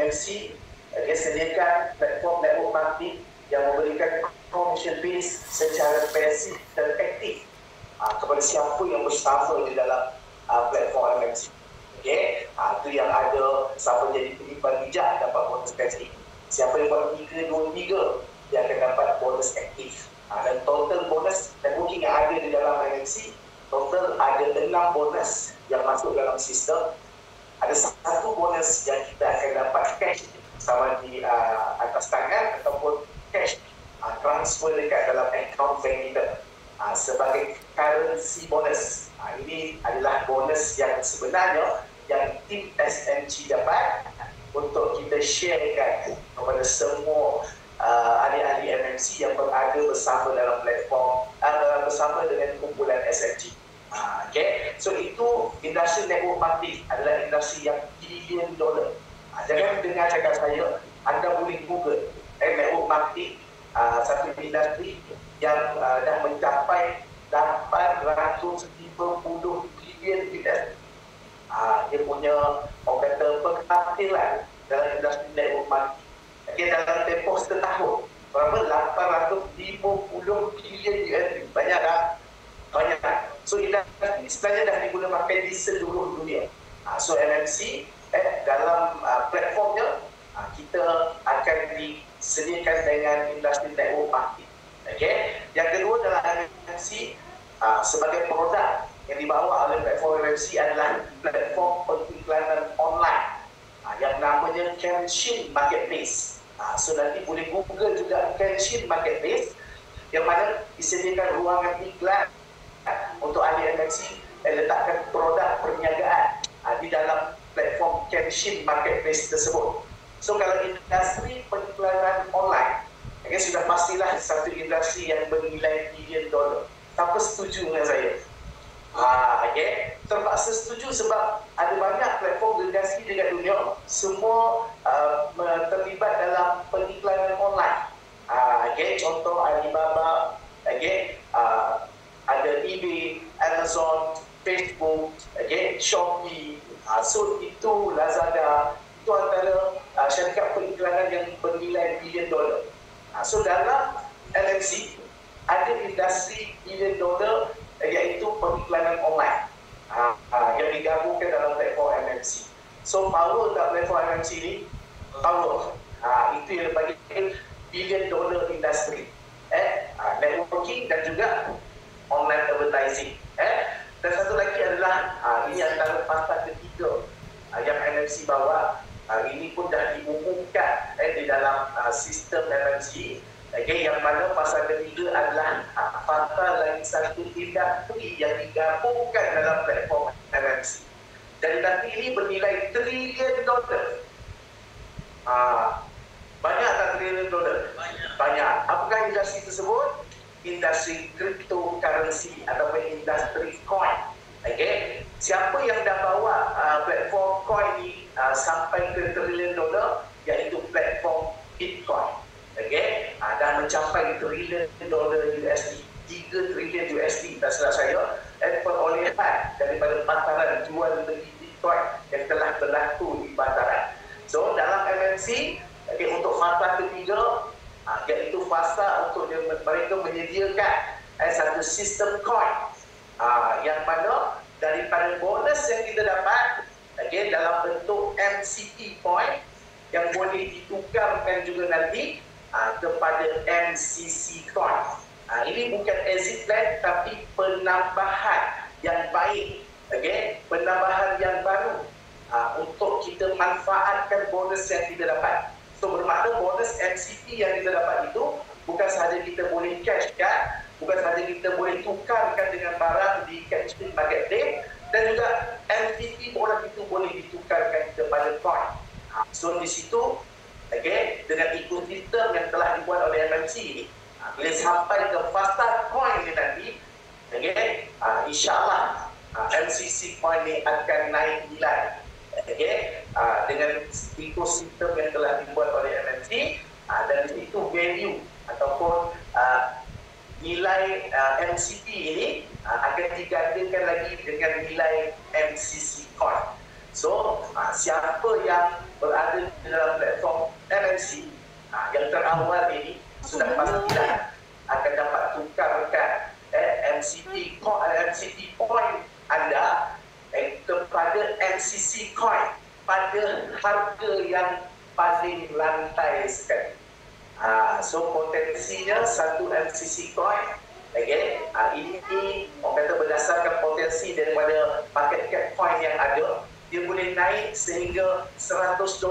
MNC dia sediakan platform network marketing yang memberikan commission base secara pasif dan aktif kepada siapa yang bersama di dalam platform MNC. Okey, itu yang ada siapa jadi penimpan bijak dapat bonus pasif. Siapa yang buat 3-2-3 dia akan dapat bonus aktif. Dan total bonus networking yang ada di dalam MNC, total ada 6 bonus yang masuk dalam sistem. Ada satu bonus yang kita akan dapat cash sama di atas tangan ataupun cash transfer dekat dalam account bank kita sebagai currency bonus. Ini adalah bonus yang sebenarnya yang tim SMG dapat untuk kita sharekan kepada semua ahli-ahli MNC yang berada bersama dalam platform bersama dengan kumpulan SMG. Okay. So itu industri network marketing adalah industri yang billion dollar. Jangan dengar cakap saya, anda boleh Google network marketing, satu industri yang dah mencapai 850 billion US. Dia punya orang kata penghasilan dalam industri network marketing. Okay, dalam tempoh setahun berapa? 850 billion US. Banyak tak? Banyak. So industri ini sebenarnya dah digunakan di seluruh dunia. So MNC dalam platformnya kita akan disediakan dengan industri network marketing. Okay. Yang kedua adalah MNC sebagai produk yang dibawa oleh platform MNC adalah platform pengiklanan online yang namanya Kenshin Marketplace. So nanti boleh Google juga Kenshin Marketplace yang mana disediakan ruangan iklan untuk ahli MNC letakkan produk perniagaan di dalam platform Kenshin Marketplace tersebut. So kalau industri pengiklanan online, sudah pastilah satu industri yang bernilai billion dollar. Siapa setuju dengan saya? Terpaksa setuju sebab ada banyak platform industri dekat dunia semua terlibat dalam pengiklanan online. Contoh Alibaba, ada eBay, Amazon, Facebook, Shopee, so itu Lazada, itu antara syarikat pengiklanan yang bernilai billion dollar. So dalam MNC ada industri billion dollar iaitu pengiklanan online yang digabungkan dalam platform MNC. So power tak platform MNC ni? Power. Itu yang bagi billion dollar industry. Networking dan juga online advertising. Dan satu lagi adalah ini antara pasal ketiga yang MNC bawa. Ini pun dah diumumkan di dalam sistem MNC. Yang mana pasal ketiga adalah fakta lagi satu industri yang digabungkan dalam platform MNC. Dan industri ini bernilai trilion dolar. Banyak tak trilion dolar? Banyak. Apakah industri tersebut? Industri cryptocurrency ataupun industri coin. Siapa yang dah bawa platform coin ni sampai ke trilion dolar, iaitu platform Bitcoin. Dah mencapai trilion dolar USD, 3 trilion USD tak salah saya, perolehan daripada pasaran jual beli Bitcoin yang telah berlaku di pasaran. So dalam MNC, untuk fasa ketiga, iaitu fasa untuk mereka menyediakan satu sistem coin yang mana daripada bonus yang kita dapat dalam bentuk MCP point yang boleh ditukarkan juga nanti kepada MCC coin. Ini bukan exit plan tapi penambahan yang baik, penambahan yang baru untuk kita manfaatkan bonus yang kita dapat. So bermakna bonus MCP yang kita dapat itu bukan sahaja kita boleh cash kan, bukan sahaja kita boleh tukarkan dengan barang di Kenshin Marketplace, dan juga MCP bonus itu boleh ditukarkan kepada coin. So di situ dengan ekosistem yang telah dibuat oleh MNC ini, bila sampai ke fasa coin ni nanti, insyaAllah MCC coin ni akan naik nilai. Dengan ekosistem yang telah dibuat oleh MNC, dan di situ value ataupun nilai MCP ini akan digandakan lagi dengan nilai MCC coin. So, siapa yang berada di dalam platform MMC yang terawal ini sudah pastilah akan dapat tukarkan MCT point anda kepada MCC coin pada harga yang paling lantai sekali. So potensinya satu MCC coin, ini orang kata berdasarkan potensi daripada market cap coin yang ada, dia boleh naik sehingga $100